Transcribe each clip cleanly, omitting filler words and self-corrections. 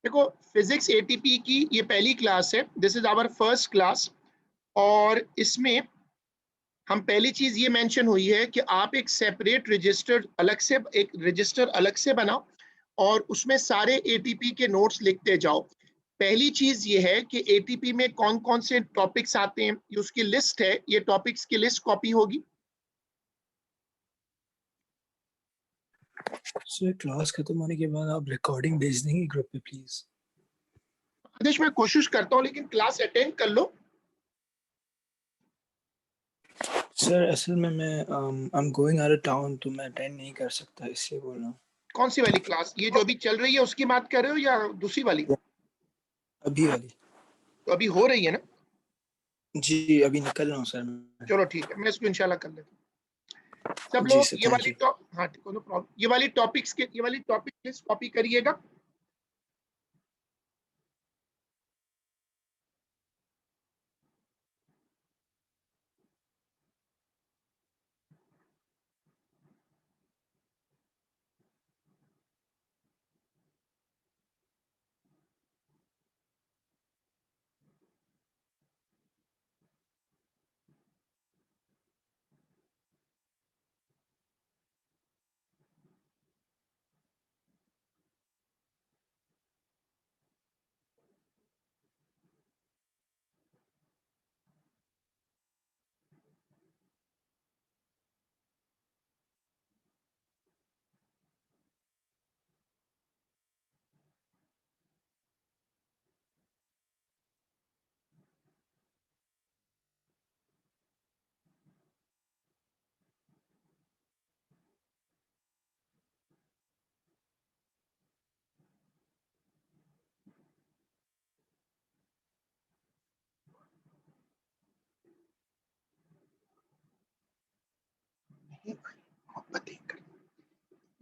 देखो physics ATP की ये पहली क्लास है, this is our first class. और इसमें हम पहली चीज ये मेंशन हुई है कि आप एक सेपरेट रजिस्टर अलग से, एक रजिस्टर अलग से बनाओ और उसमें सारे एटीपी के नोट्स लिखते जाओ। पहली चीज ये है कि एटीपी में कौन कौन से टॉपिक्स आते हैं, ये उसकी लिस्ट है, ये टॉपिक्स की लिस्ट कॉपी होगी। सर क्लास खत्म होने के बाद आप रिकॉर्डिंग भेज देंगे ग्रुप पे प्लीज। आदेश मैं कोशिश करता हूँ, लेकिन क्लास अटेंड कर लो। सर असल में मैं I am going out of town तो मैं अटेंड नहीं कर सकता, इसलिए बोल रहा हूँ। कौन सी वाली क्लास, ये जो अभी चल रही है उसकी बात कर रहे हो या दूसरी वाली? अभी वाली। तो अभी हो रही है ना? जी अभी निकल रहा हूँ सर मैं। चलो ठीक है, मैं इसको इंशाल्लाह कर लेता हूँ। सब जी लोग सर ये थैंक वाली यू। हाँ ठीक, नो प्रॉब्लम। ये वाली टॉपिक लिस्ट कॉपी करिएगा।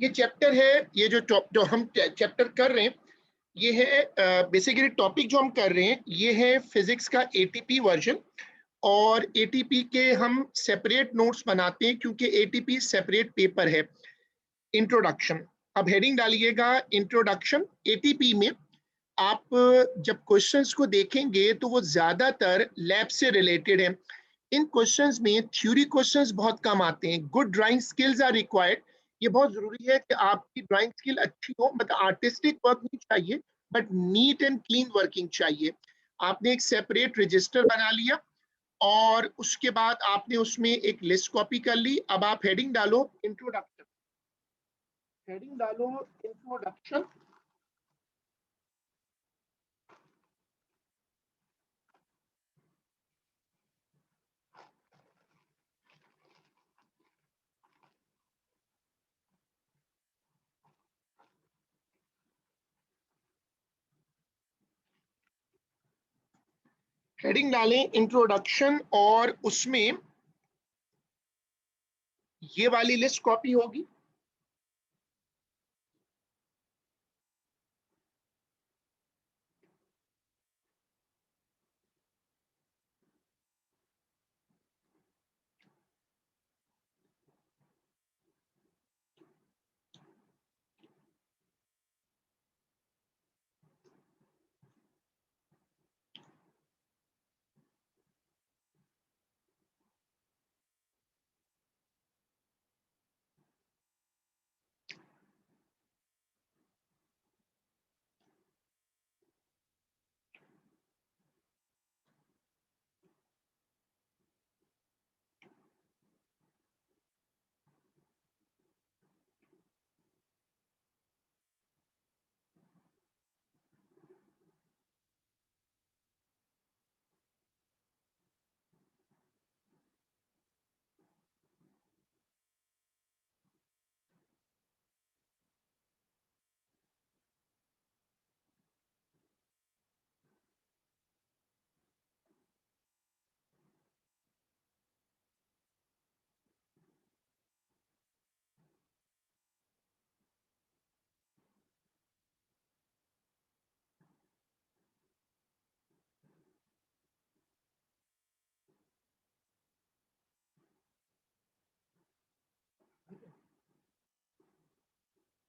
ये चैप्टर है, ये जो हम चैप्टर कर रहे हैं, ये है बेसिकली टॉपिक जो हम कर रहे हैं ये है फिजिक्स का एटीपी वर्जन। और एटीपी के हम सेपरेट नोट्स बनाते हैं क्योंकि एटीपी सेपरेट पेपर है। इंट्रोडक्शन, अब हेडिंग डालिएगा इंट्रोडक्शन एटीपी में। आप जब क्वेश्चंस को देखेंगे तो वो ज्यादातर लैब से रिलेटेड है। इन क्वेश्चंस में थ्योरी क्वेश्चंस बहुत कम आते हैं। Good drawing skills are required. ये बहुत जरूरी है कि आपकी ड्राइंग स्किल अच्छी हो, मतलब आर्टिस्टिक वर्क नहीं चाहिए, but neat and clean working चाहिए। आपने एक सेपरेट रजिस्टर बना लिया और उसके बाद आपने उसमें एक लिस्ट कॉपी कर ली। अब आप हेडिंग डालो इंट्रोडक्शन, हेडिंग डालो इंट्रोडक्शन। हेडिंग डालें इंट्रोडक्शन और उसमें ये वाली लिस्ट कॉपी होगी।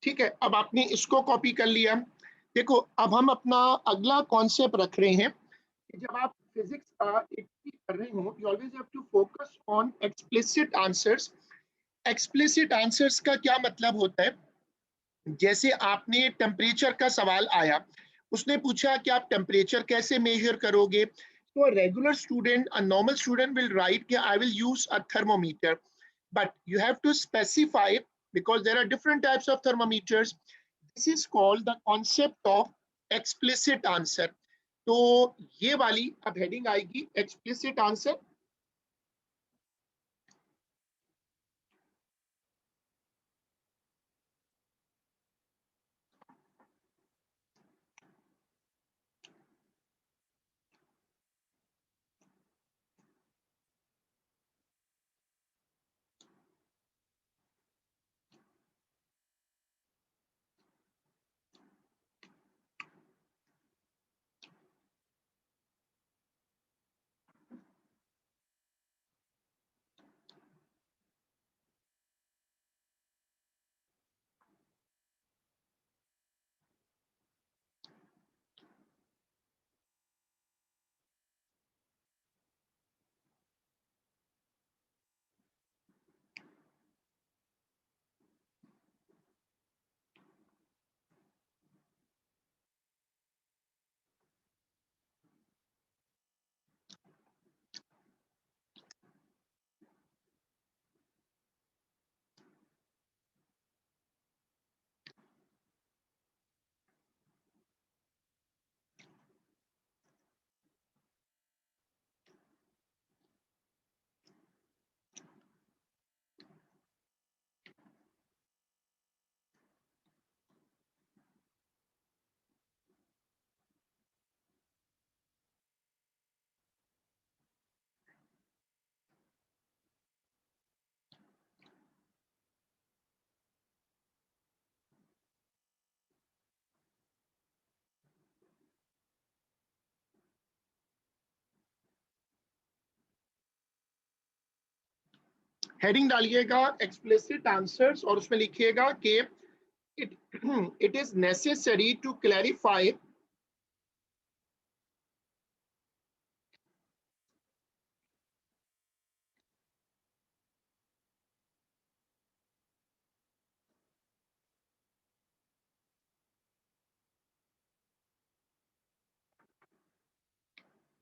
ठीक है, अब आपने इसको कॉपी कर लिया। देखो, अब हम अपना अगला कॉन्सेप्ट रख रहे हैं कि जब आप फिजिक्स कर रहे हो, you always have to focus on explicit answers. Explicit answers का क्या मतलब होता है? जैसे आपने टेम्परेचर का सवाल आया, उसने पूछा कि आप टेम्परेचर कैसे मेजर करोगे, तो regular student, a normal student will write कि I will use a thermometer, but you have to specify because there are different types of thermometers. This is called the concept of explicit answer. तो ये वाली अब heading आएगी explicit answer। Heading डालिएगा explicit answers और उसमें लिखिएगा कि it it is necessary to clarify,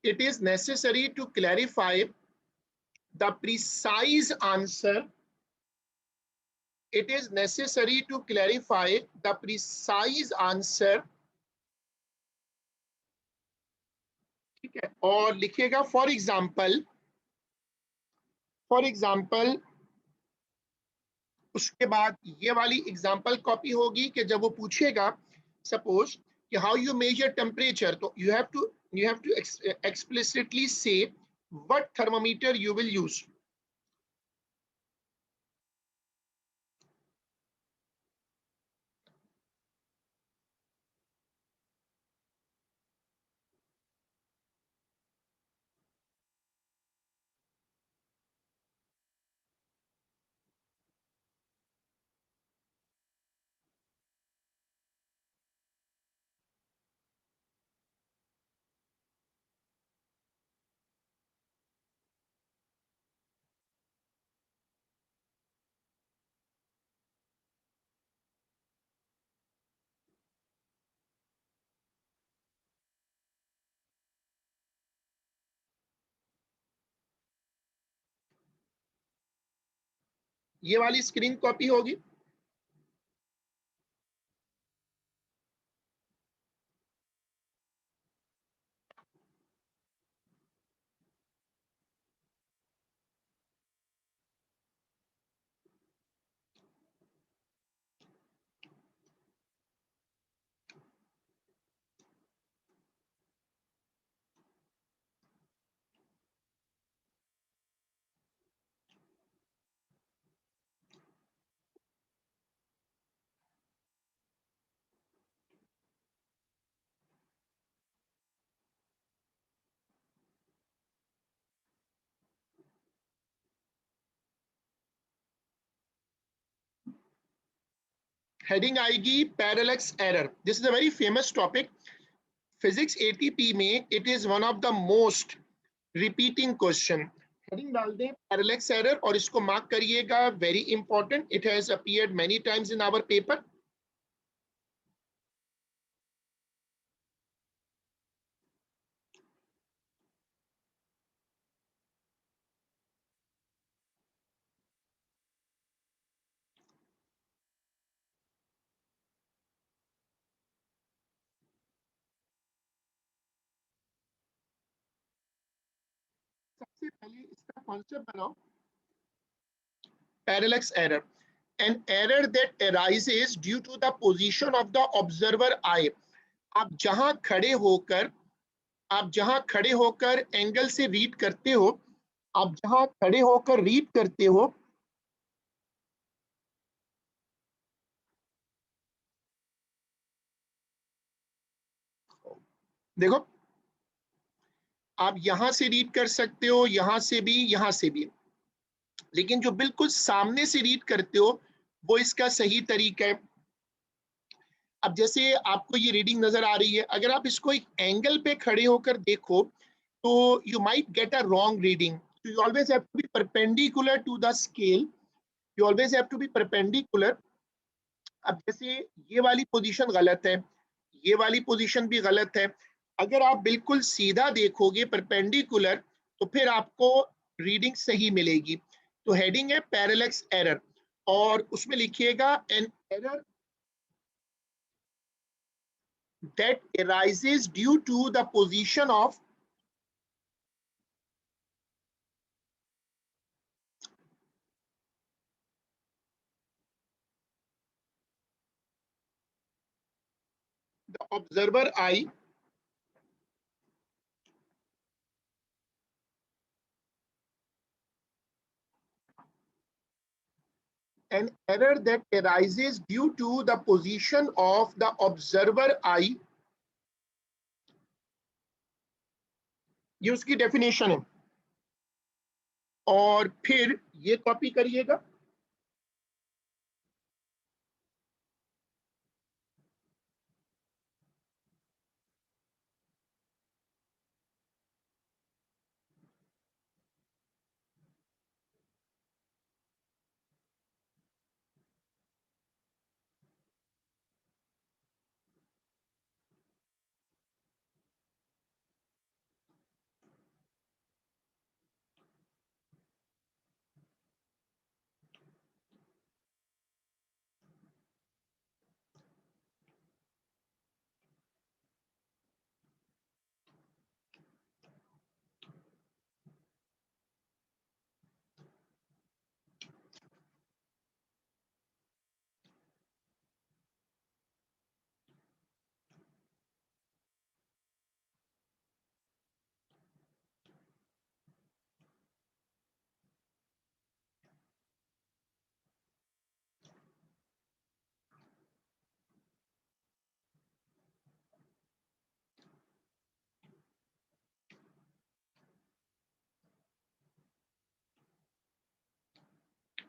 it is necessary to clarify the precise answer, it is necessary to clarify the precise answer। ठीक है, और लिखिएगा फॉर एग्जाम्पल। उसके बाद ये वाली एग्जाम्पल कॉपी होगी कि जब वो पूछेगा सपोज कि हाउ यू मेजर टेम्परेचर, तो you have to explicitly say what thermometer you will use. ये वाली स्क्रीन कॉपी होगी। हेडिंग आएगी parallax error. This is a very famous topic physics ATP में, it is one of the most repeating question. Heading डाल दें parallax error और इसको mark करिएगा, very important, it has appeared many times in our paper. सबसे पहले इसका concept बनाओ, parallax error, an error that arises due to the position of the observer eye। आप जहां खड़े होकर आप जहां खड़े होकर एंगल से रीड करते हो, आप जहां खड़े होकर रीड करते हो, देखो आप यहां से रीड कर सकते हो, यहां से भी, यहां से भी, लेकिन जो बिल्कुल सामने से रीड करते हो वो इसका सही तरीका है। अब जैसे आपको ये रीडिंग नजर आ रही है, अगर आप इसको एक एंगल पे खड़े होकर देखो तो you might get a wrong reading. So you always have to be perpendicular to the scale. You always have to be perpendicular. अब जैसे ये वाली पोजीशन गलत है, ये वाली पोजीशन भी गलत है। अगर आप बिल्कुल सीधा देखोगे परपेंडिकुलर तो फिर आपको रीडिंग सही मिलेगी। तो हेडिंग है पैरेलक्स एरर और उसमें लिखिएगा an error that arises due to the position of the observer eye an error that arises due to the position of the observer eye। ये उसकी डेफिनेशन है और फिर ये कॉपी करिएगा।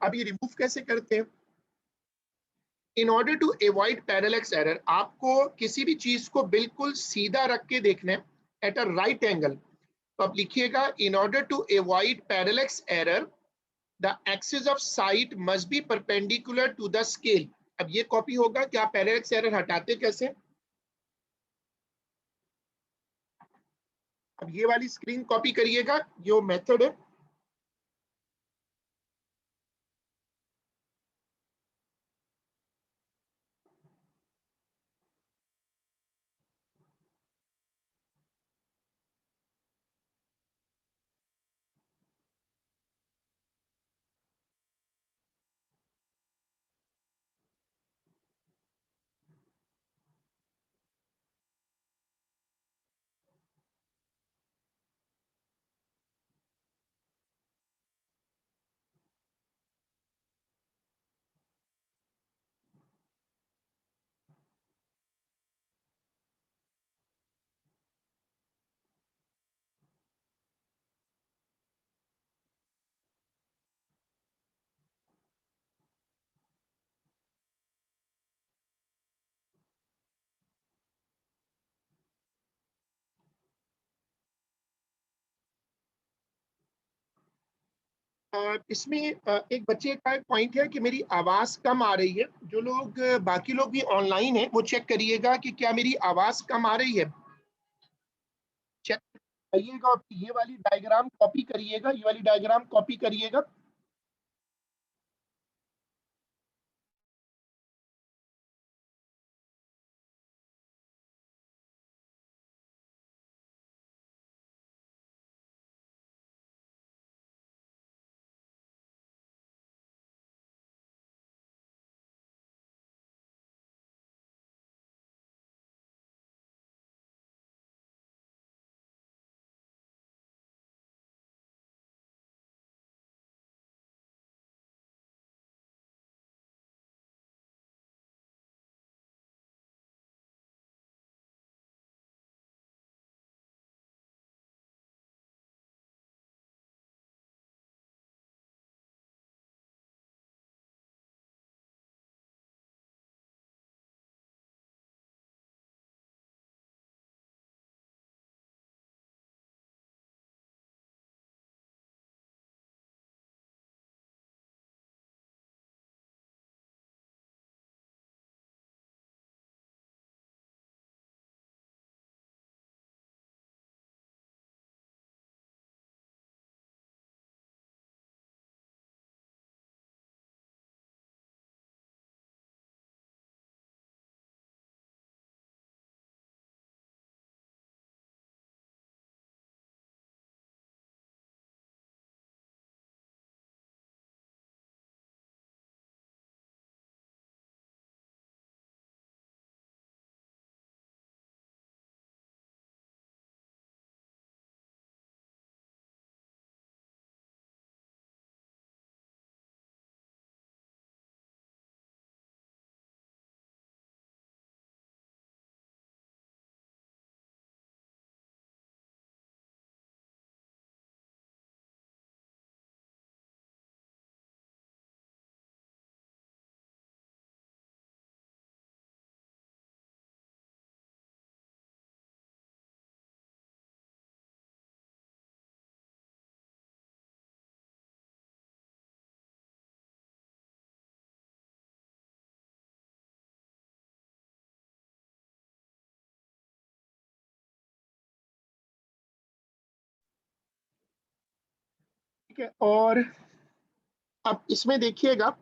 अब ये रिमूव कैसे करते हैं? In order to avoid parallax error, आपको किसी भी चीज को बिल्कुल सीधा रख के देखना है एट अ राइट एंगल। तो आप लिखिएगा in order to avoid parallax error the axis of sight must be perpendicular to the scale. अब ये कॉपी होगा कि आप पैरेलक्स एरर हटाते कैसे। अब ये वाली स्क्रीन कॉपी करिएगा, जो मेथड है। इसमें एक बच्चे का पॉइंट है कि मेरी आवाज़ कम आ रही है। जो लोग बाकी लोग भी ऑनलाइन हैं, वो चेक करिएगा कि क्या मेरी आवाज़ कम आ रही है। चेक करिएगा और ये वाली डायग्राम कॉपी करिएगा, ये वाली डायग्राम कॉपी करिएगा। ठीक है, और अब इसमें देखिएगा,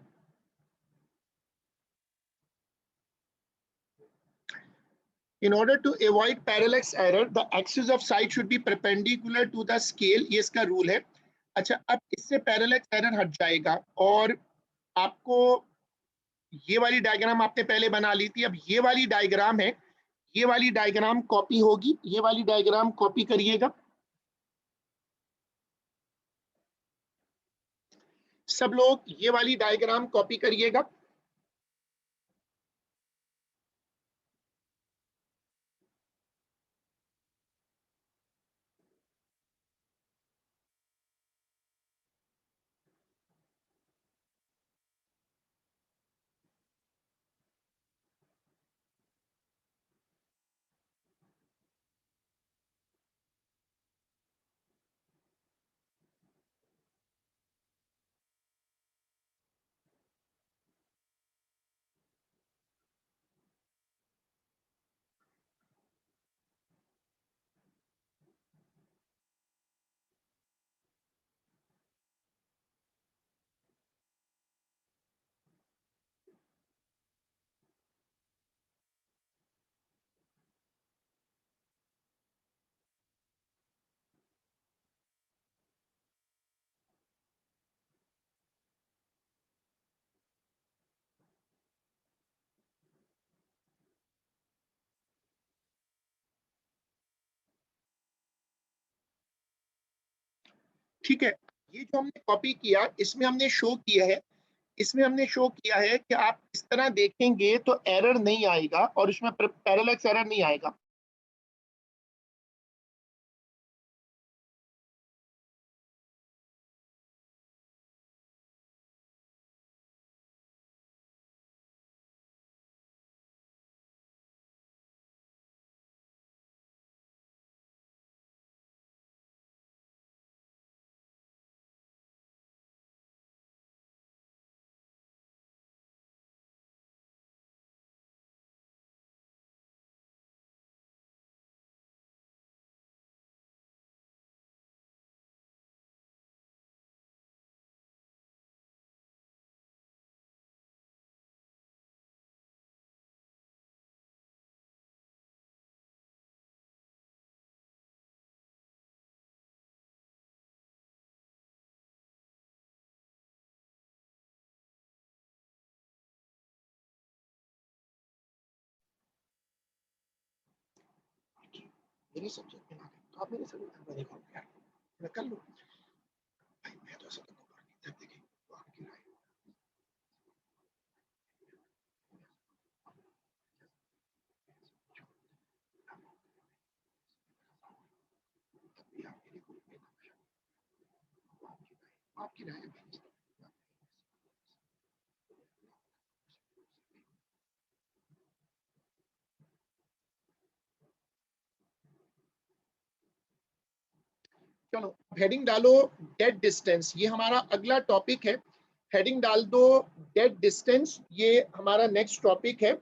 in order to avoid parallax error the axis of sight should be perpendicular to the scale, ये इसका रूल है। अच्छा, अब इससे पैरेलैक्स एरर हट जाएगा और आपको ये वाली डायग्राम आपने पहले बना ली थी, अब ये वाली डायग्राम है, ये वाली डायग्राम कॉपी होगी, ये वाली डायग्राम कॉपी करिएगा। सब लोग ये वाली डायग्राम कॉपी करिएगा। ठीक है, ये जो हमने कॉपी किया इसमें हमने शो किया है, इसमें हमने शो किया है कि आप इस तरह देखेंगे तो एरर नहीं आएगा और इसमें पैरेलैक्स एरर नहीं आएगा। मेरे सब्जेक्ट में ना तो आप मेरे सब्जेक्ट में देखो यार, मैं कर लूँ भाई, मैं तो ऐसा तो जब देखिए तो आपकी राय आपकी राय चलो हेडिंग डालो डेड डिस्टेंस, ये हमारा अगला टॉपिक है। हेडिंग डाल दो डेड डिस्टेंस, ये हमारा नेक्स्ट टॉपिक है।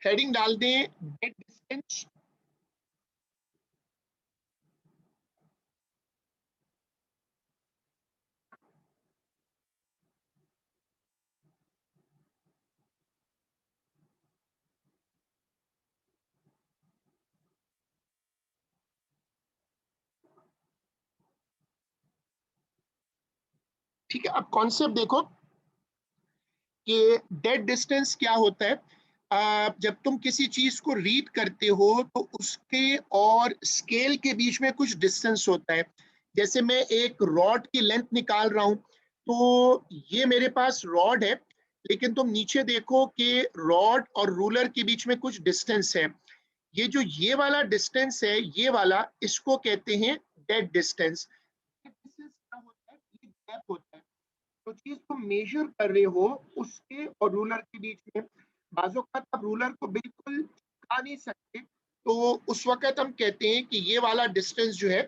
हेडिंग डाल दें डेड डिस्टेंस। ठीक है, अब कॉन्सेप्ट देखो कि डेड डिस्टेंस क्या होता है। जब तुम किसी चीज को रीड करते हो तो उसके और स्केल के बीच में कुछ डिस्टेंस होता है। जैसे मैं एक रॉड की लेंथ निकाल रहा हूं, तो ये मेरे पास रॉड है, लेकिन तुम नीचे देखो कि रॉड और रूलर के बीच में कुछ डिस्टेंस है। ये जो ये वाला डिस्टेंस है, ये वाला, इसको कहते हैं डेड डिस्टेंस। डिस्टेंस क्या होता है? ये गैप होता है। जो चीज तुम मेजर कर रहे हो उसके और रूलर के बीच में, बाजू का आप रूलर को बिल्कुल चिपका नहीं सकते, तो उस वक्त हम कहते हैं कि ये वाला डिस्टेंस जो है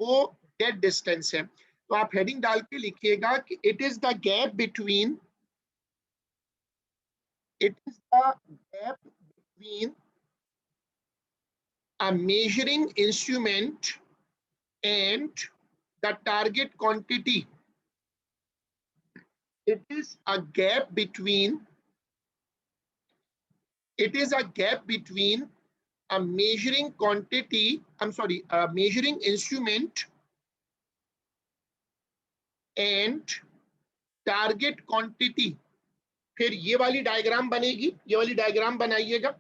वो डेड डिस्टेंस है। तो आप हेडिंग डाल के लिखिएगा कि it is the gap between a measuring instrument and the target quantity. It is a gap between it is a gap between a measuring quantity, I'm sorry, a measuring instrument and target quantity. फिर ये वाली diagram बनेगी, ये वाली diagram बनाइएगा।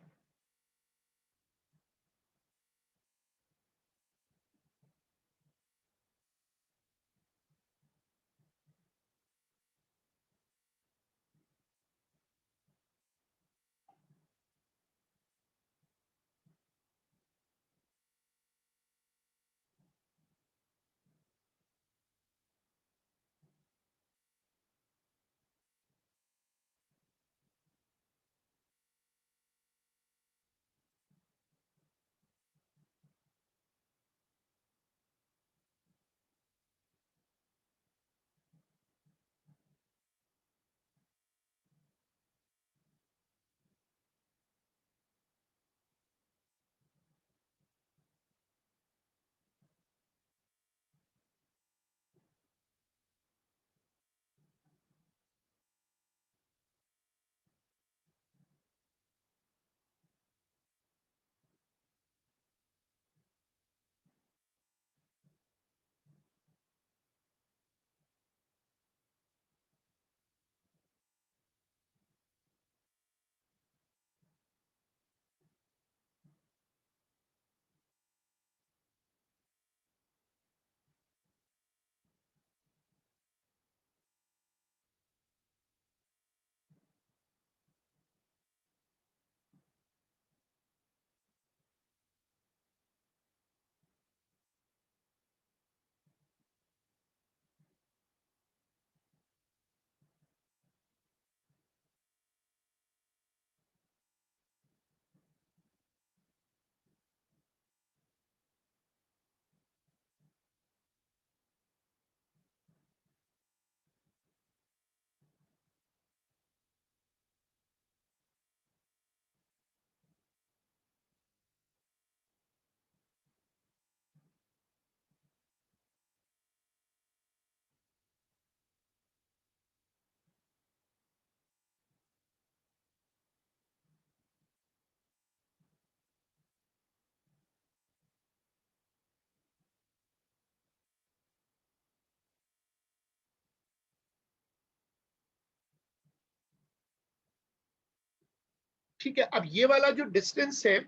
ठीक है, अब ये वाला जो डिस्टेंस है,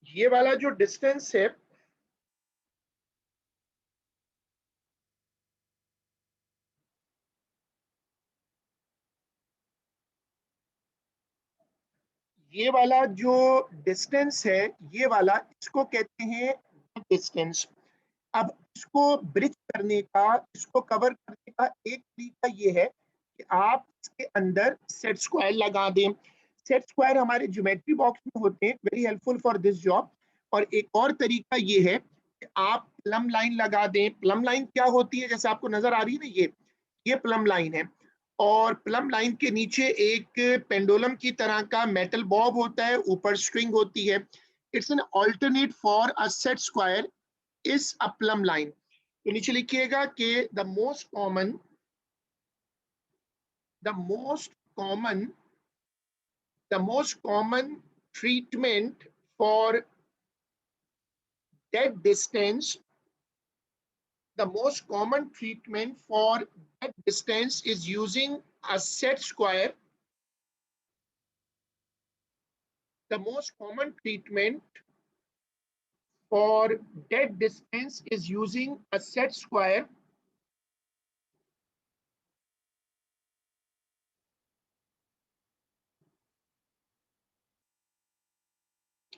ये वाला जो डिस्टेंस है, ये वाला जो डिस्टेंस है, ये वाला, इसको कहते हैं डिस्टेंस। अब इसको ब्रिज करने का, इसको कवर करने का एक तरीका ये है कि आप इसके अंदर सेट स्क्वायर लगा दें। सेट स्क्वायर हमारे ज्योमेट्री बॉक्स में होते हैं, very helpful for this job. और एक और तरीका ये है कि आप प्लम लाइन लगा दें। प्लम लाइन क्या होती है, जैसे आपको नजर आ रही है ना, ये प्लम लाइन है। और प्लम लाइन के नीचे एक पेंडुलम की तरह का मेटल बॉब होता है, ऊपर स्ट्रिंग होती है। It's an alternate for a set square is a plum line. तो नीचे लिखिएगा कि the most common the most common treatment for that distance, the most common treatment for that distance is using a set square. The most common treatment for that distance is using a set square.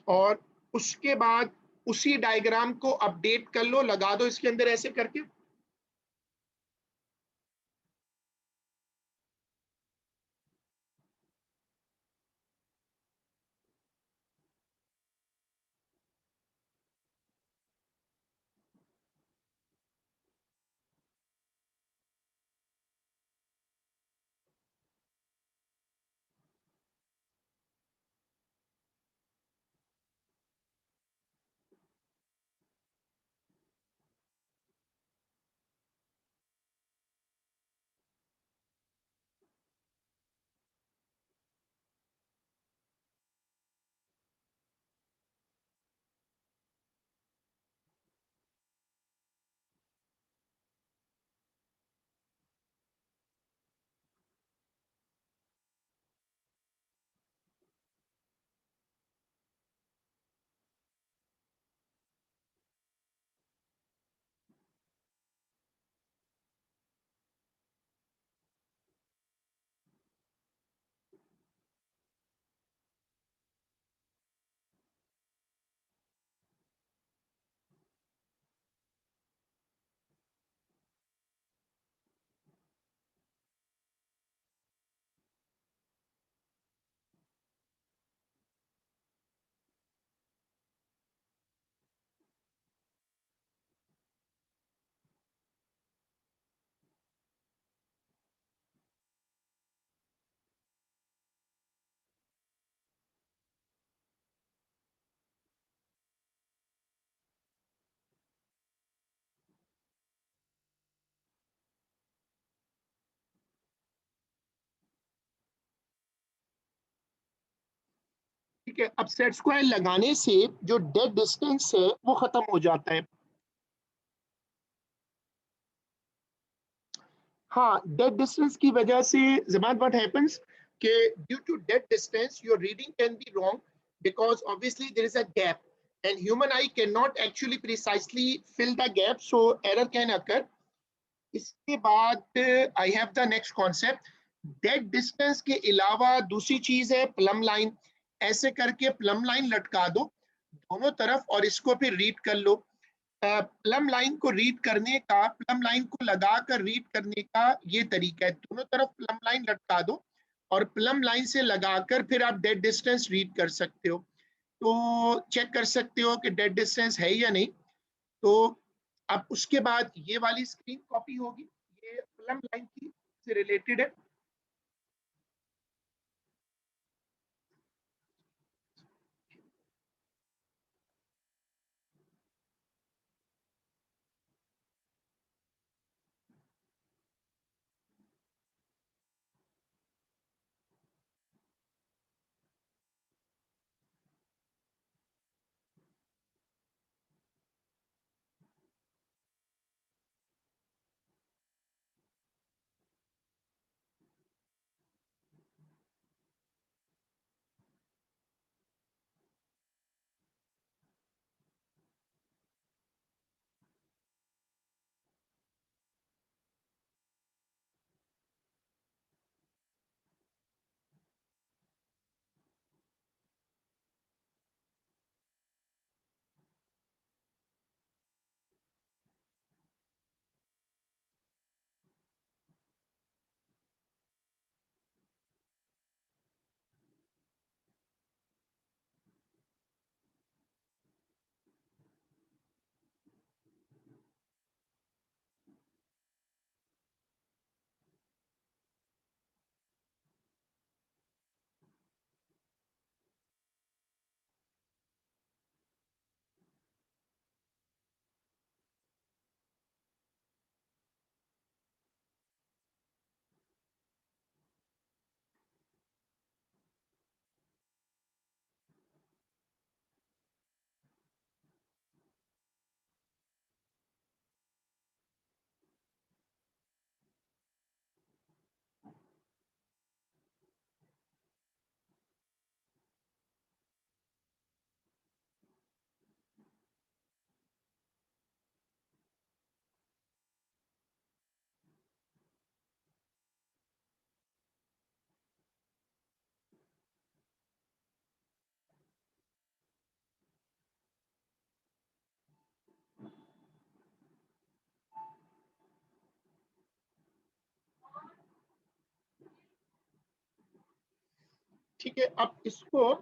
और उसके बाद उसी diagram को update कर लो, लगा दो इसके अंदर ऐसे करके। ठीक है, अब सेट स्क्वायर लगाने से जो डेड डिस्टेंस है वो खत्म हो जाता है। हाँ, डेड डिस्टेंस की वजह से जमात व्हाट हैपेंस कि due to that distance your reading can be wrong because obviously there is a gap and human eye cannot actually precisely fill the gap, so error can occur. इसके बाद I have the next concept. Dead distance के अलावा दूसरी चीज है plum line. ऐसे करके plum line लटका दो दोनों तरफ और इसको फिर रीड कर लो। प्लम लाइन को रीड करने का, प्लम लाइन को लगाकर रीड करने का ये तरीका है, दोनों तरफ प्लम लाइन लटका दो और प्लम लाइन से लगाकर फिर आप डेड डिस्टेंस रीड कर सकते हो। तो चेक कर सकते हो कि डेड डिस्टेंस है या नहीं। तो अब उसके बाद ये वाली स्क्रीन कॉपी होगी, ये प्लम लाइन की से रिलेटेड है। ठीक है, अब इसको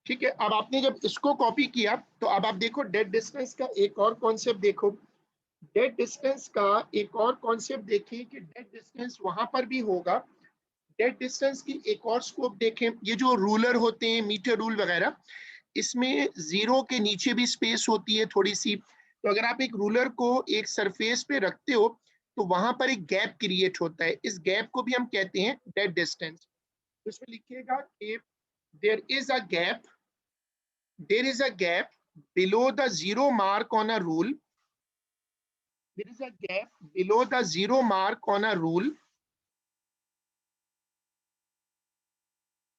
ठीक है, अब आपने जब इसको कॉपी किया तो अब आप देखो डेड डिस्टेंस का एक और कॉन्सेप्ट देखो। डेड डिस्टेंस का एक और कॉन्सेप्ट देखिए कि डेड डिस्टेंस वहां पर भी होगा। डेड डिस्टेंस की एक और स्कोप देखें, ये जो रूलर होते हैं मीटर रूल वगैरह, इसमें जीरो के नीचे भी स्पेस होती है थोड़ी सी। तो अगर आप एक रूलर को एक सरफेस पे रखते हो तो वहां पर एक गैप क्रिएट होता है, इस गैप को भी हम कहते हैं डेड डिस्टेंस। तो इसमें लिखिएगा कि there is a gap, there is a gap below the zero mark on a rule. There is a gap below the zero mark on a rule.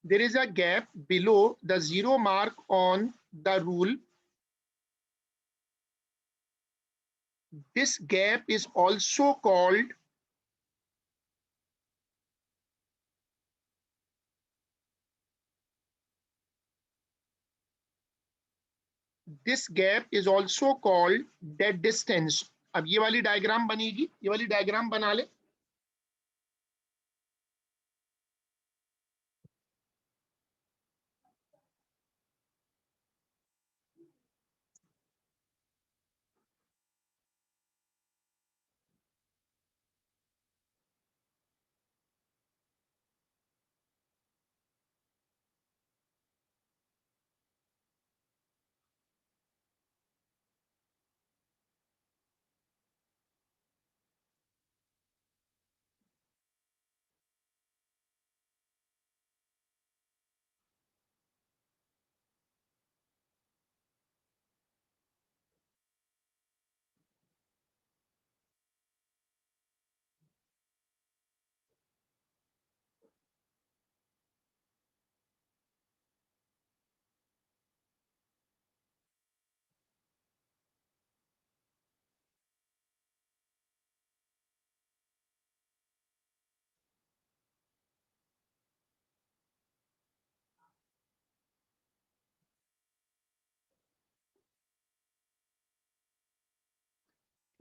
There is a gap below the zero mark on the rule. This gap is also called dead distance. अब ये वाली diagram बनेगी, ये वाली diagram बना ले।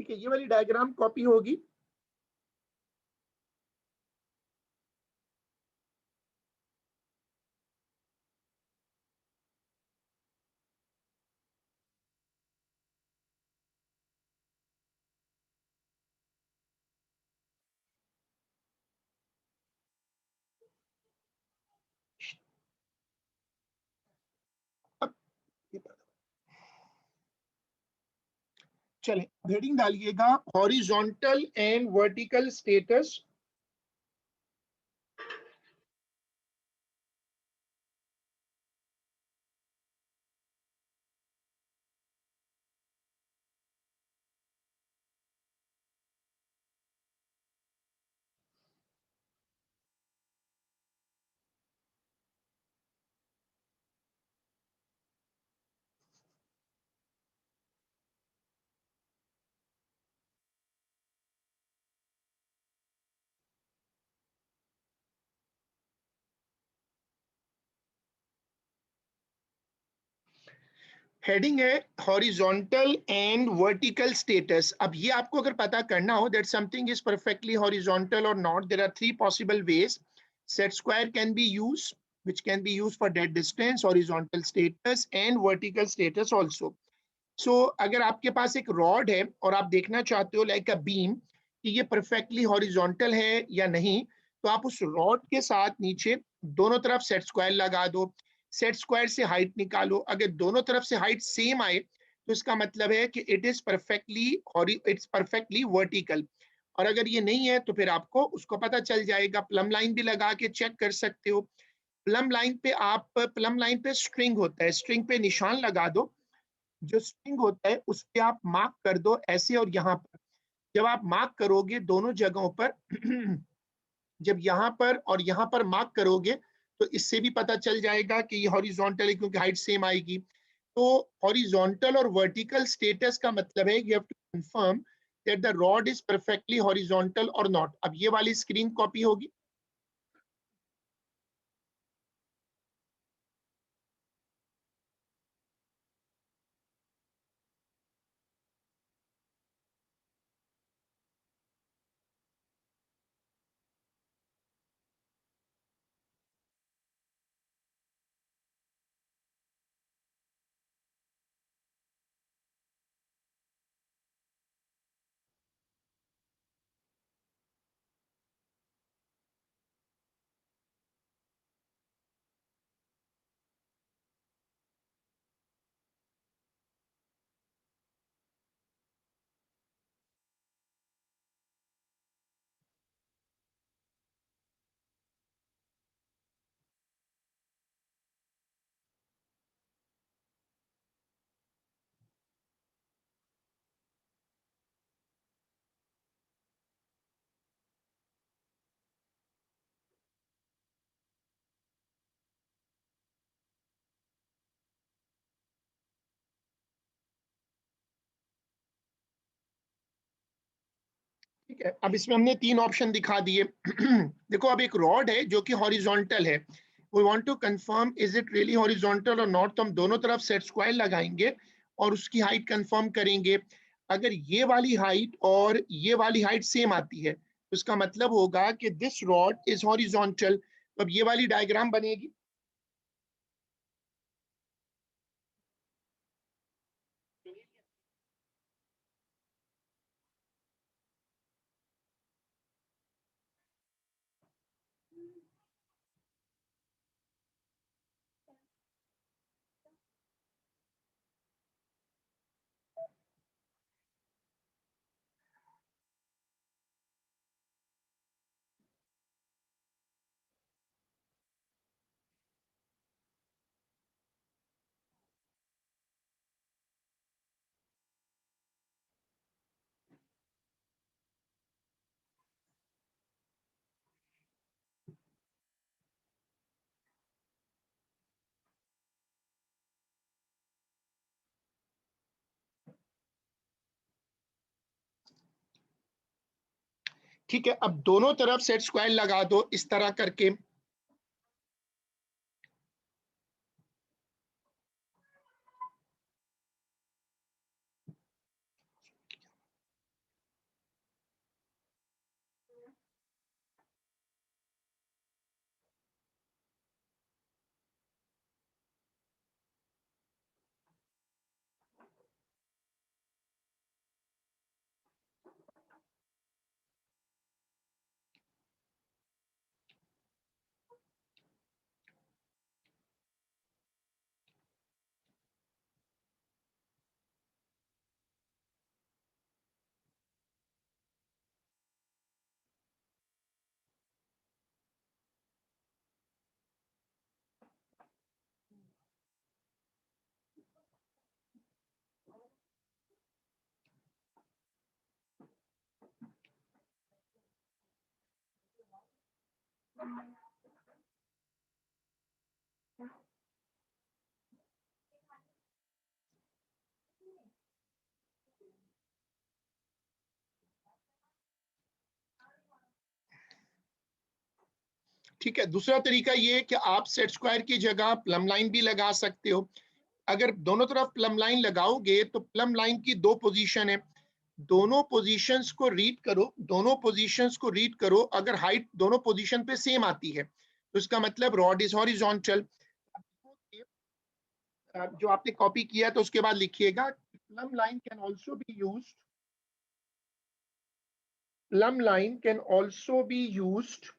ठीक है, ये वाली डायग्राम कॉपी होगी। अब चले हेडिंग डालिएगा horizontal and vertical status. Heading है हॉरिजॉन्टल एंड वर्टिकल स्टेटस। अब ये आपको अगर पता करना हो that something is perfectly horizontal और not, there are three possible ways. Set square can be used which can be used for dead distance, horizontal status and vertical status also. So अगर आपके पास एक रॉड है और आप देखना चाहते हो लाइक अ बीम कि ये परफेक्टली हॉरिजॉन्टल है या नहीं, तो आप उस रॉड के साथ नीचे दोनों तरफ सेट स्क्वायर लगा दो, सेट स्क्वायर से हाइट निकालो। अगर दोनों तरफ से हाइट सेम आए तो इसका मतलब है कि इट्स परफेक्टली वर्टिकल। और अगर ये नहीं है तो फिर आपको उसको पता चल जाएगा, प्लम लाइन भी लगा के चेक कर सकते हो। प्लम लाइन पे स्ट्रिंग होता है, स्ट्रिंग पे निशान लगा दो, जो स्ट्रिंग होता है उस पे आप मार्क कर दो ऐसे, और यहाँ पर जब आप मार्क करोगे दोनों जगहों पर जब यहाँ पर और यहाँ पर मार्क करोगे तो इससे भी पता चल जाएगा कि ये हॉरिजॉन्टल है, क्योंकि हाइट सेम आएगी। तो हॉरिजॉन्टल और वर्टिकल स्टेटस का मतलब है you have to confirm that the rod is perfectly horizontal और नॉट। अब ये वाली स्क्रीन कॉपी होगी। ठीक है, अब इसमें हमने तीन ऑप्शन दिखा दिए। देखो, अब एक रॉड है जो कि हॉरिजॉन्टल है, we want to confirm is it really horizontal और नॉट, तो हम दोनों तरफ सेट स्क्वायर लगाएंगे और उसकी हाइट कंफर्म करेंगे। अगर ये वाली हाइट और ये वाली हाइट सेम आती है तो इसका मतलब होगा कि दिस रॉड इज हॉरिजॉन्टल। तो अब ये वाली डायग्राम बनेगी। ठीक है, अब दोनों तरफ सेट स्क्वायर लगा दो इस तरह करके। ठीक है, दूसरा तरीका ये कि आप सेट स्क्वायर की जगह प्लम लाइन भी लगा सकते हो। अगर दोनों तरफ प्लम लाइन लगाओगे तो प्लम लाइन की दो पोजीशन है, दोनों पोजीशंस को रीड करो, दोनों पोजीशंस को रीड करो। अगर हाइट दोनों पोजीशन पे सेम आती है तो इसका मतलब रॉड इज हॉरिजॉन्टल। जो आपने कॉपी किया तो उसके बाद लिखिएगा plum line can also be used, plumb line can also be used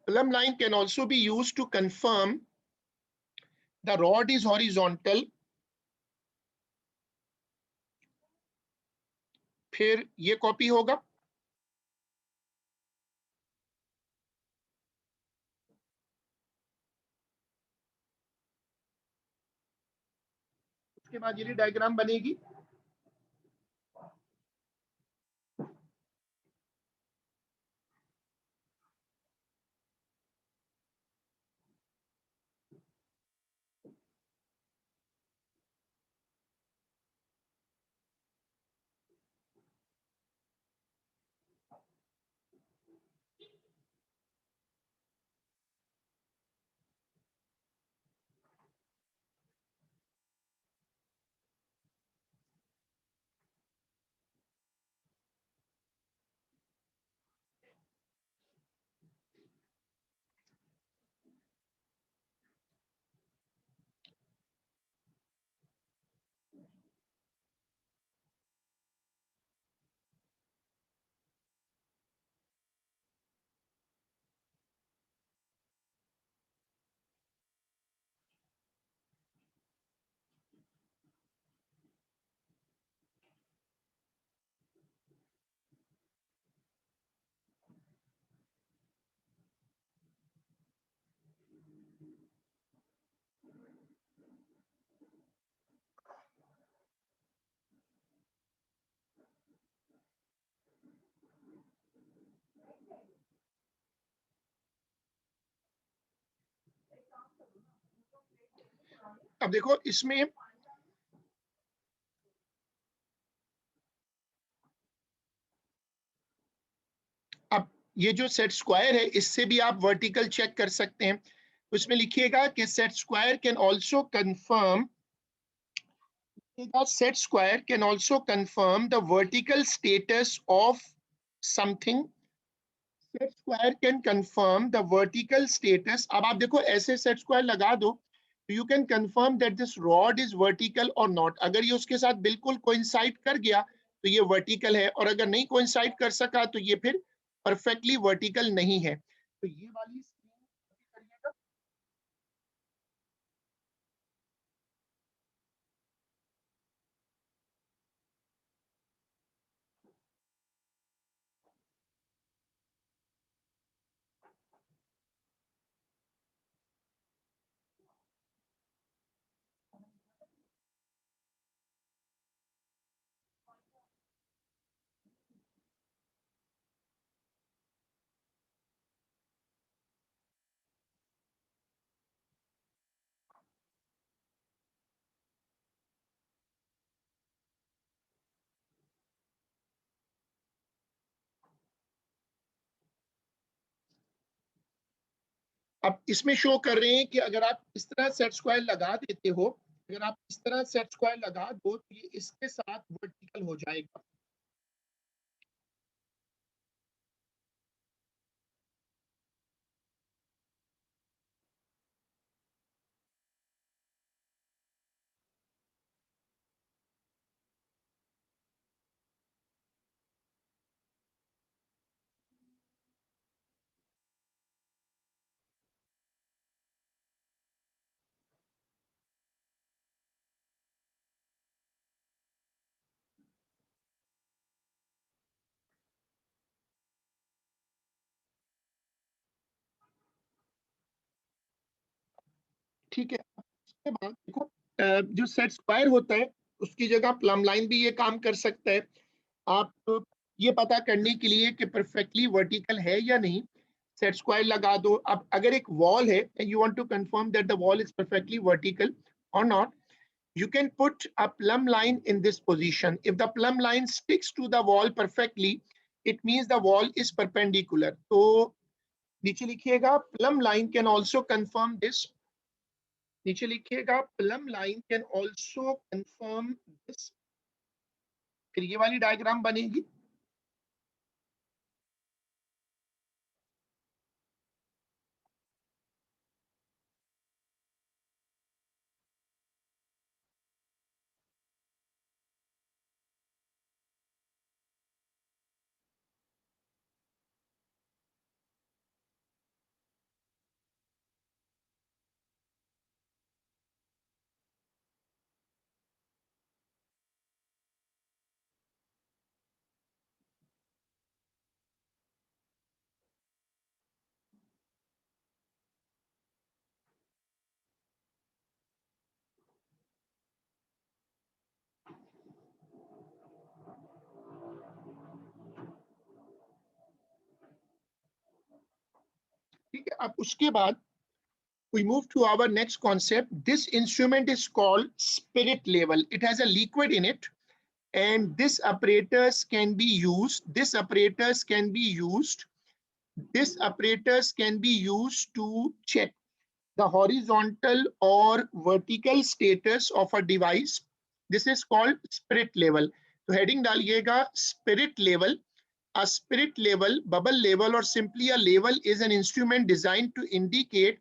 plumb line can also be used to confirm the rod is horizontal. फिर ये कॉपी होगा, उसके बाद ये डायग्राम बनेगी। अब देखो इसमें अब ये जो सेट स्क्वायर है इससे भी आप वर्टिकल चेक कर सकते हैं। उसमें लिखिएगा कि set square can also confirm, set square can also confirm the vertical status of something. Set square can confirm the vertical status. अब आप देखो ऐसे सेट स्क्वायर लगा दो तो you can confirm that this rod is vertical और not. अगर ये उसके साथ बिल्कुल कोइंसाइड कर गया तो ये वर्टिकल है, और अगर नहीं कोइंसाइड कर सका तो ये फिर परफेक्टली वर्टिकल नहीं है। तो ये वाली स्क्रीन करिएगा। अब इसमें शो कर रहे हैं कि अगर आप इस तरह सेट स्क्वायर लगा देते हो, अगर आप इस तरह सेट स्क्वायर लगा दो तो ये इसके साथ वर्टिकल हो जाएगा। ठीक है, उसके बाद देखो जो सेट स्क्वायर होता है उसकी जगह प्लम लाइन भी ये काम कर सकता है। आप ये पता करने के लिए कि परफेक्टली वर्टिकल है या नहीं, सेट स्क्वायर लगा दो। अब अगर एक वॉल है and you want to confirm that the wall is perfectly vertical और not, you can put a plumb line in this position. If the plumb line sticks to the wall perfectly, it means the wall is perpendicular. तो नीचे लिखिएगा plumb line can also confirm this. नीचे लिखिएगा plumb line can also confirm this. फिर ये वाली diagram बनेगी। ठीक है, अब उसके बाद we move to our next concept. This instrument is called spirit level. It has a liquid in it, and this apparatus can be used. This apparatus can be used. This apparatus can be used to check the horizontal or vertical status of a device. This is called spirit level. तो heading डालिएगा spirit level. A spirit level, bubble level, or simply a level is an instrument designed to indicate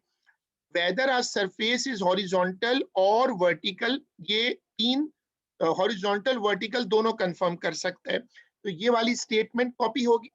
whether a surface is horizontal or vertical. ये तीन horizontal vertical दोनों confirm कर सकता है. तो ये वाली स्टेटमेंट कॉपी होगी.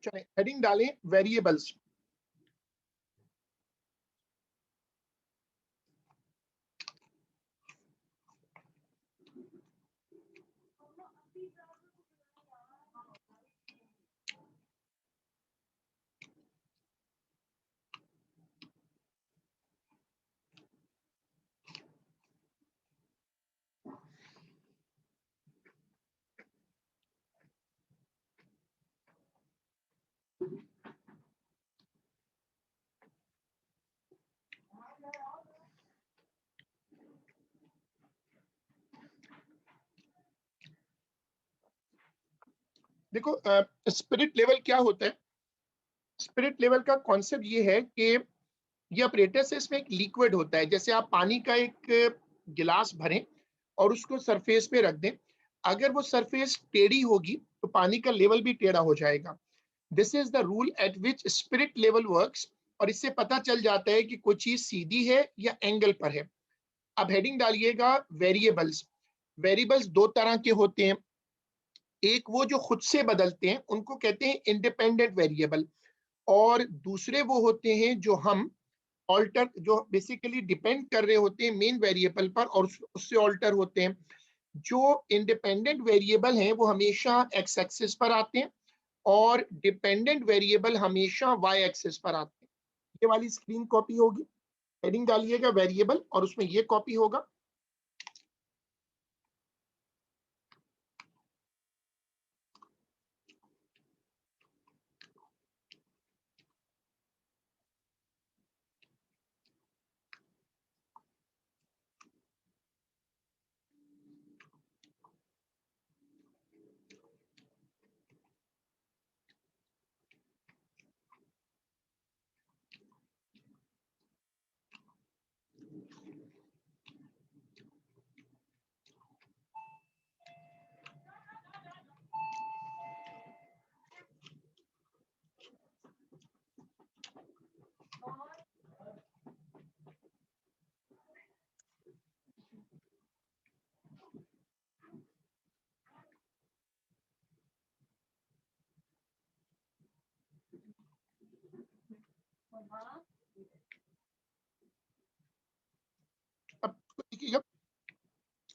चलिए हेडिंग डालें वेरिएबल्स. देखो स्पिरिट लेवल क्या होता है. स्पिरिट लेवल का कॉन्सेप्ट ये है कि ये ऑपरेटर्स है, इसमें एक लिक्विड होता है. जैसे आप पानी का एक गिलास भरें और उसको सरफेस पे रख दें, अगर वो सरफेस टेढ़ी होगी तो पानी का लेवल भी टेढ़ा हो जाएगा. This is the rule eight which spirit level works. और इससे पता चल जाता है कि कोई चीज सीधी है या एंगल पर है. अब हेडिंग डालिएगा वेरिएबल्स. वेरिएबल्स दो तरह के होते हैं. एक वो जो खुद से बदलते हैं, उनको कहते हैं इंडिपेंडेंट वेरिएबल, और दूसरे वो होते हैं जो हम ऑल्टर, जो बेसिकली डिपेंड कर रहे होते हैं मेन वेरिएबल पर और उससे ऑल्टर होते हैं. जो इंडिपेंडेंट वेरिएबल हैं वो हमेशा एक्स एक्सिस पर आते हैं और डिपेंडेंट वेरिएबल हमेशा वाई एक्सिस पर आते हैं. ये वाली स्क्रीन कॉपी होगी. हेडिंग डालिएगा वेरिएबल और उसमें ये कॉपी होगा.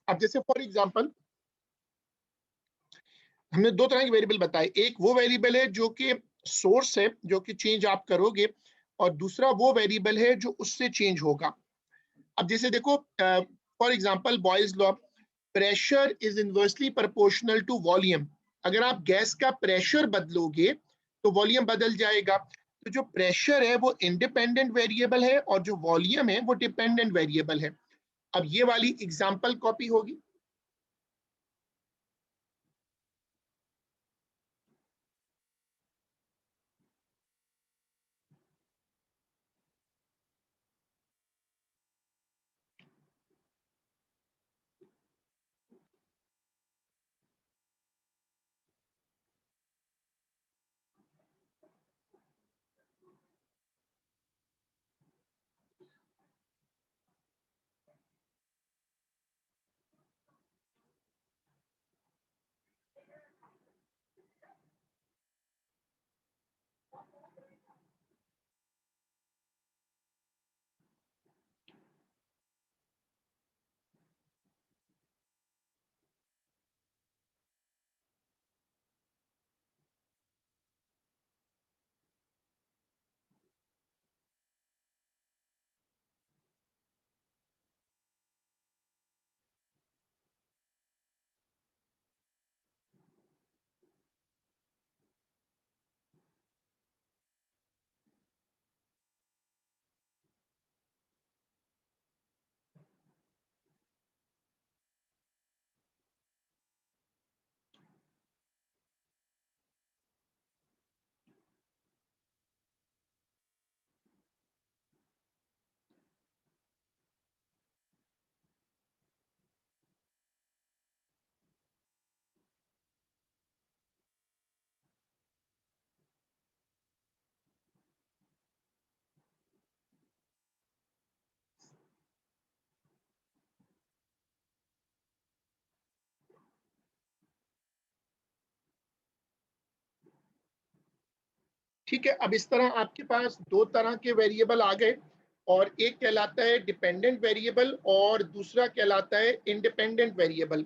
अब जैसे फॉर एग्जांपल हमने दो तरह के वेरिएबल बताए, एक वो वेरिएबल है जो कि सोर्स है, जो कि चेंज आप करोगे, और दूसरा वो वेरिएबल है जो उससे चेंज होगा। अब जैसे देखो for example Boyle's law, pressure is inversely proportional to volume. अगर आप गैस का प्रेशर बदलोगे तो वॉल्यूम बदल जाएगा। तो जो प्रेशर है वो इंडिपेंडेंट वेरिएबल है और जो वॉल्यूम है वो डिपेंडेंट वेरिएबल है। अब ये वाली एग्जांपल कॉपी होगी। ठीक है, अब इस तरह आपके पास दो तरह के वेरिएबल आ गए, और एक कहलाता है डिपेंडेंट वेरिएबल और दूसरा कहलाता है इंडिपेंडेंट वेरिएबल।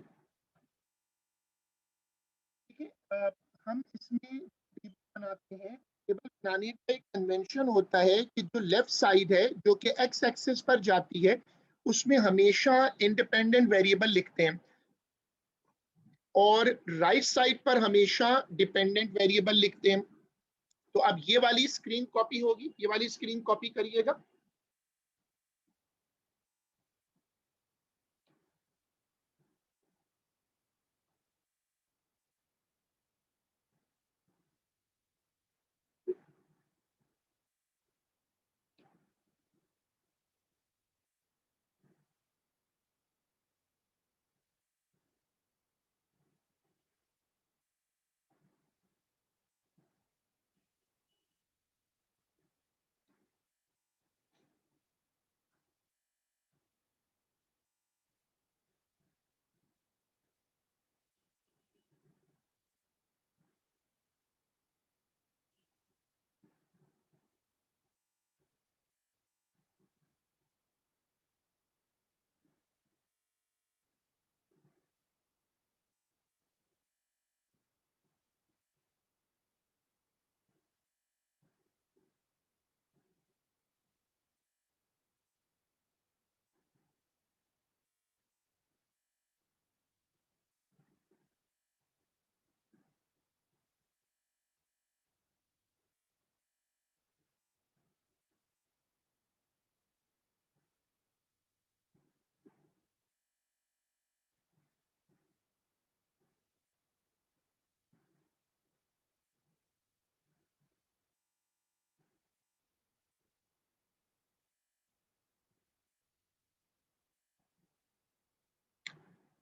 ठीक है, हम इसमें टेबल बनाते हैं। टेबल बनाने का एक कन्वेंशन होता है कि जो लेफ्ट साइड है जो कि एक्स एक्सिस पर जाती है उसमें हमेशा इंडिपेंडेंट वेरिएबल लिखते हैं, और राइट साइड पर हमेशा डिपेंडेंट वेरिएबल लिखते हैं। तो अब ये वाली स्क्रीन कॉपी होगी, ये वाली स्क्रीन कॉपी करिएगा।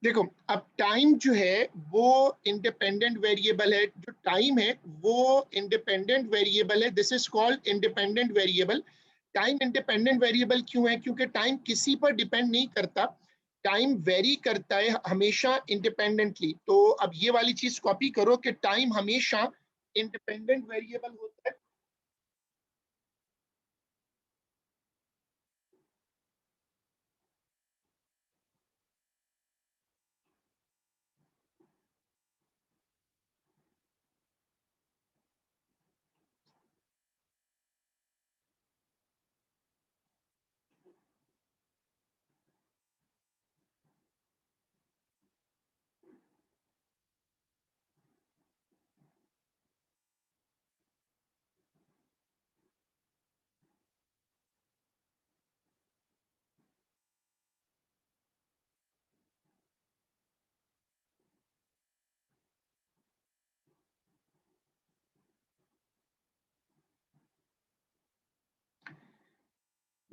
देखो, अब टाइम जो है वो इंडिपेंडेंट वेरिएबल है, जो टाइम है वो इंडिपेंडेंट वेरिएबल है। This is called independent variable. Time independent variable क्यों है? क्योंकि टाइम किसी पर डिपेंड नहीं करता, टाइम वेरी करता है हमेशा इंडिपेंडेंटली। तो अब ये वाली चीज कॉपी करो कि टाइम हमेशा इंडिपेंडेंट वेरिएबल होता है।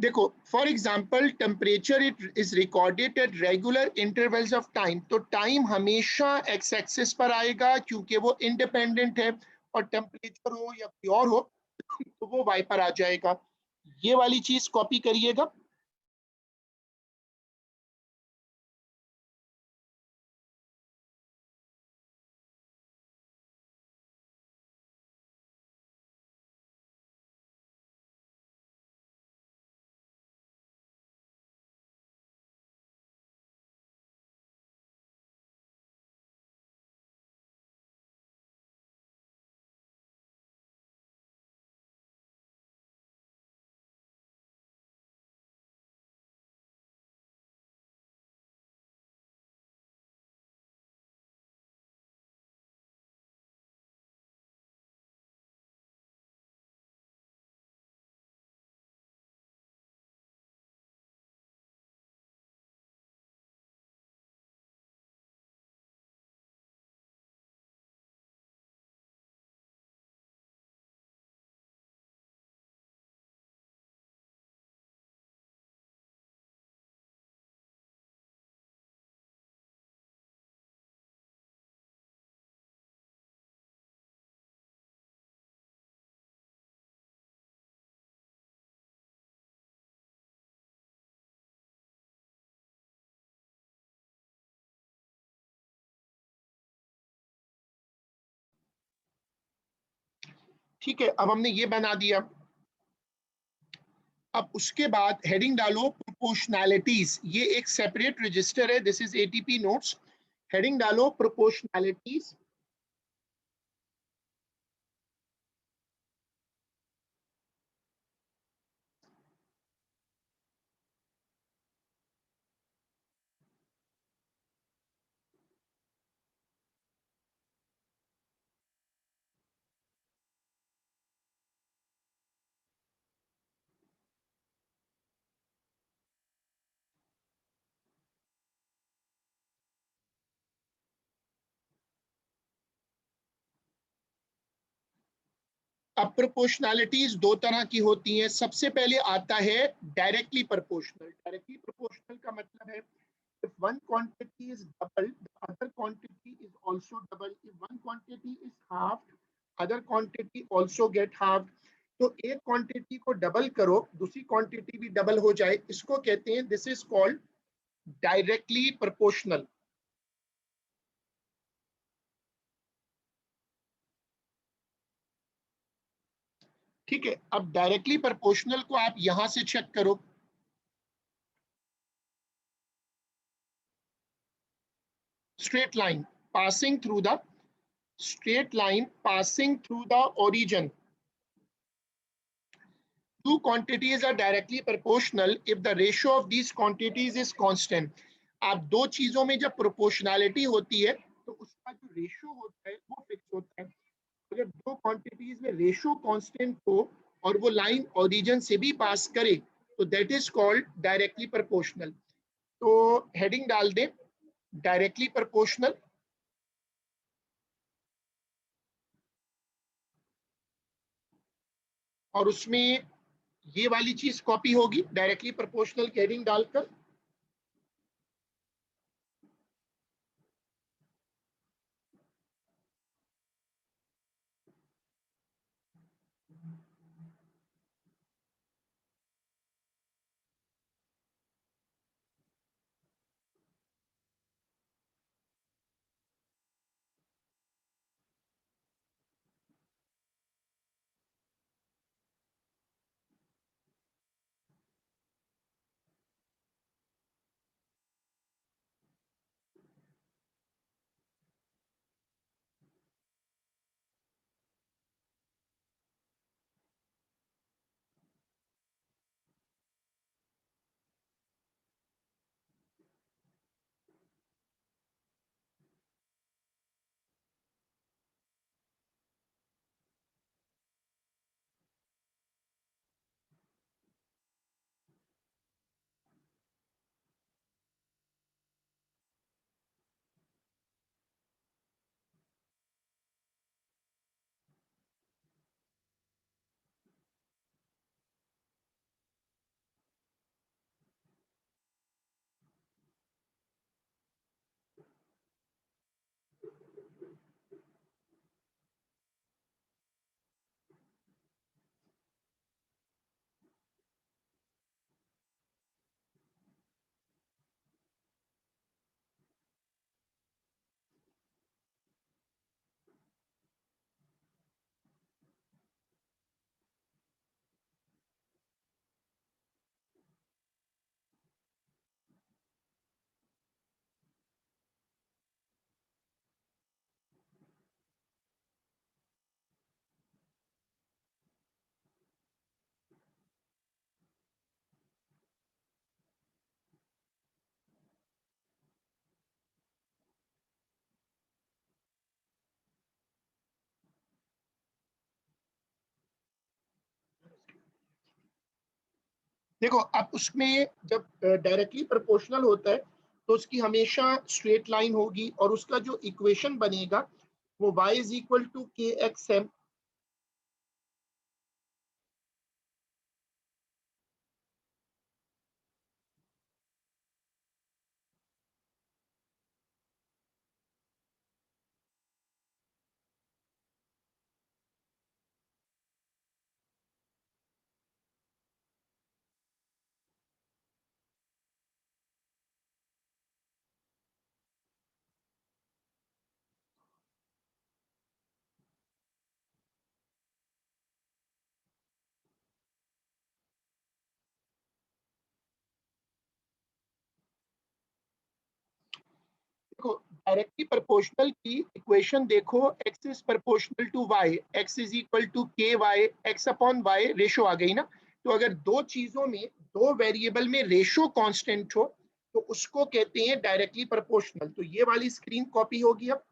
देखो for example temperature it is recorded at regular intervals of time, तो टाइम हमेशा एक्स एक्सिस पर आएगा क्योंकि वो इंडिपेंडेंट है, और टेम्परेचर हो या कोई और हो तो वो वाई पर आ जाएगा। ये वाली चीज कॉपी करिएगा। ठीक है, अब हमने ये बना दिया। अब उसके बाद हेडिंग डालो प्रोपोर्शनैलिटीज, ये एक सेपरेट रजिस्टर है, this is ATP notes. Heading डालो प्रोपोर्शनैलिटीज। अब प्रोपोर्शनैलिटीज दो तरह की होती हैं। सबसे पहले आता है डायरेक्टली प्रोपोर्शनल। डायरेक्टली प्रोपोर्शनल का मतलब है if one quantity is doubled, the other quantity is also doubled. If one quantity is halved, other quantity also get halved. तो एक क्वांटिटी को डबल करो, दूसरी क्वांटिटी भी डबल हो जाए, इसको कहते हैं, this is called directly proportional. ठीक है, अब डायरेक्टली प्रोपोर्शनल को आप यहां से चेक करो। Straight line passing through the straight line passing through the origin. Two quantities are directly proportional if the ratio of these quantities is constant. आप दो चीजों में जब प्रोपोर्शनैलिटी होती है तो उसका जो रेशियो होता है वो फिक्स होता है। अगर दो क्वांटिटीज में रेशियो कांस्टेंट हो और वो लाइन ओरिजिन से भी पास करे तो that is called directly proportional. तो हेडिंग डाल दें डायरेक्टली प्रोपोर्शनल, और उसमें ये वाली चीज कॉपी होगी डायरेक्टली प्रोपोर्शनल की हेडिंग डालकर। देखो अब उसमें जब डायरेक्टली प्रोपोर्शनल होता है तो उसकी हमेशा स्ट्रेट लाइन होगी और उसका जो इक्वेशन बनेगा वो y is equal to K X M. देखो डायरेक्टली प्रोपोर्शनल की इक्वेशन देखो, x is proportional to y, x is equal to K Y X upon Y, ratio आ गई ना। तो अगर दो चीजों में, दो वेरिएबल में रेशो कांस्टेंट हो तो उसको कहते हैं डायरेक्टली प्रोपोर्शनल। तो ये वाली स्क्रीन कॉपी होगी अब।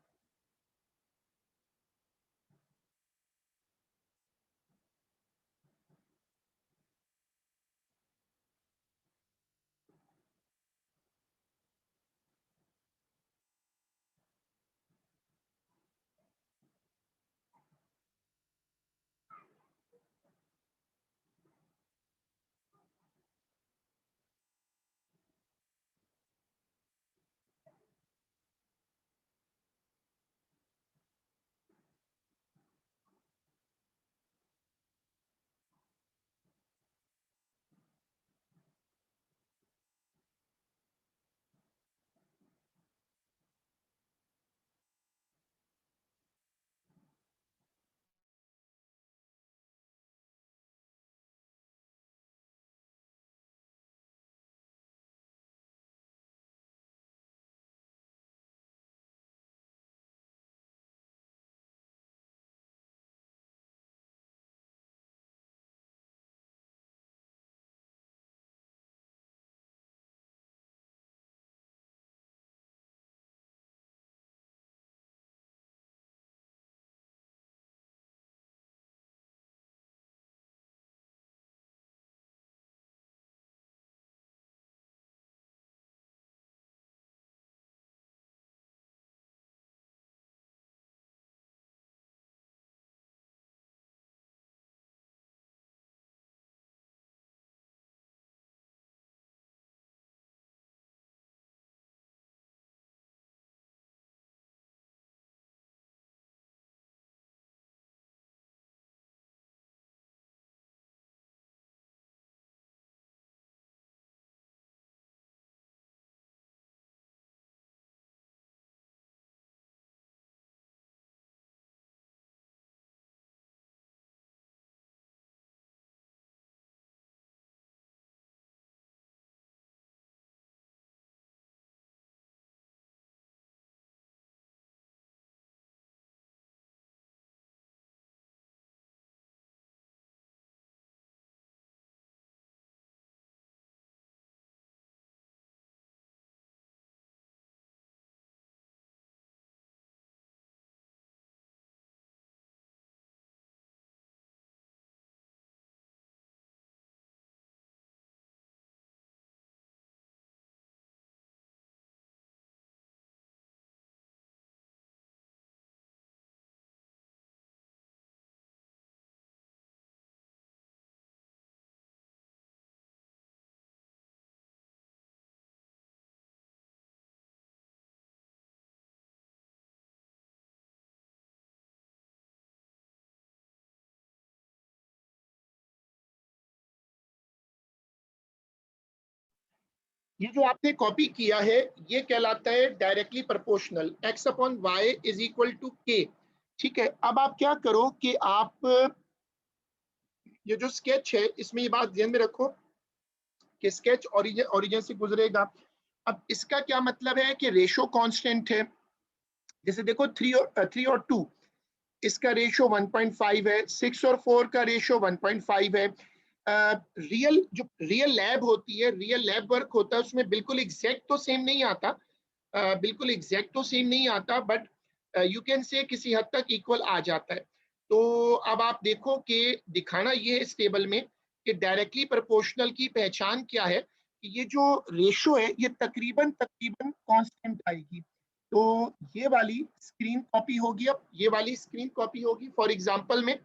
ये जो आपने कॉपी किया है ये कहलाता है directly proportional, x upon Y is equal to K. ठीक है, अब आप क्या करो कि आप ये जो स्केच है इसमें ये बात ध्यान में रखो कि स्केच ओरिजिन ओरिजिन से गुजरेगा। अब इसका क्या मतलब है कि रेशो कांस्टेंट है। जैसे देखो 3 और 2, इसका रेशो 1.5 है, 6 और 4 का रेशो 1.5 है। रियल जो रियल लैब होती है, रियल लैब वर्क होता है, उसमें बिल्कुल एग्जैक्ट तो सेम नहीं आता, बिल्कुल एग्जैक्ट तो सेम नहीं आता, बट यू कैन से किसी हद तक इक्वल आ जाता है। तो अब आप देखो कि दिखाना ये है इस टेबल में कि डायरेक्टली प्रोपोर्शनल की पहचान क्या है, कि ये जो रेशो है ये तकरीबन तकरीबन कांस्टेंट आएगी। तो ये वाली स्क्रीन कॉपी होगी, अब ये वाली स्क्रीन कॉपी होगी फॉर एग्जांपल में।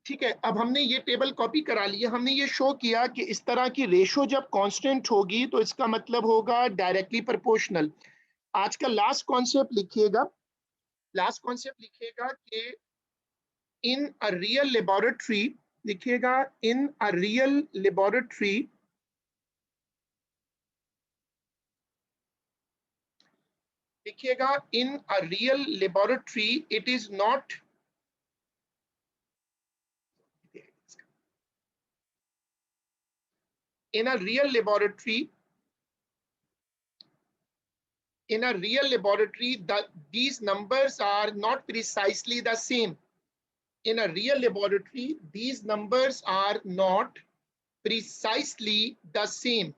ठीक है, अब हमने ये टेबल कॉपी करा लिया, हमने ये शो किया कि इस तरह की रेशो जब कांस्टेंट होगी तो इसका मतलब होगा डायरेक्टली प्रोपोर्शनल। आज का लास्ट कॉन्सेप्ट लिखिएगा, लास्ट कॉन्सेप्ट लिखिएगा कि इन अ रियल लेबोरेटरी, लिखिएगा इन अ रियल लेबोरेटरी, लिखिएगा in a real laboratory it is not, in a real laboratory, in a real laboratory that these numbers are not precisely the same. In a real laboratory these numbers are not precisely the same.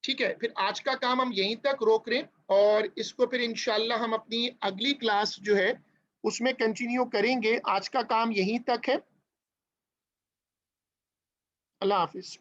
ठीक है, फिर आज का काम हम यहीं तक रोक रहे हैं और इसको फिर इंशाल्लाह हम अपनी अगली क्लास जो है उसमें कंटिन्यू करेंगे। आज का काम यहीं तक है। अल्लाह हाफिज।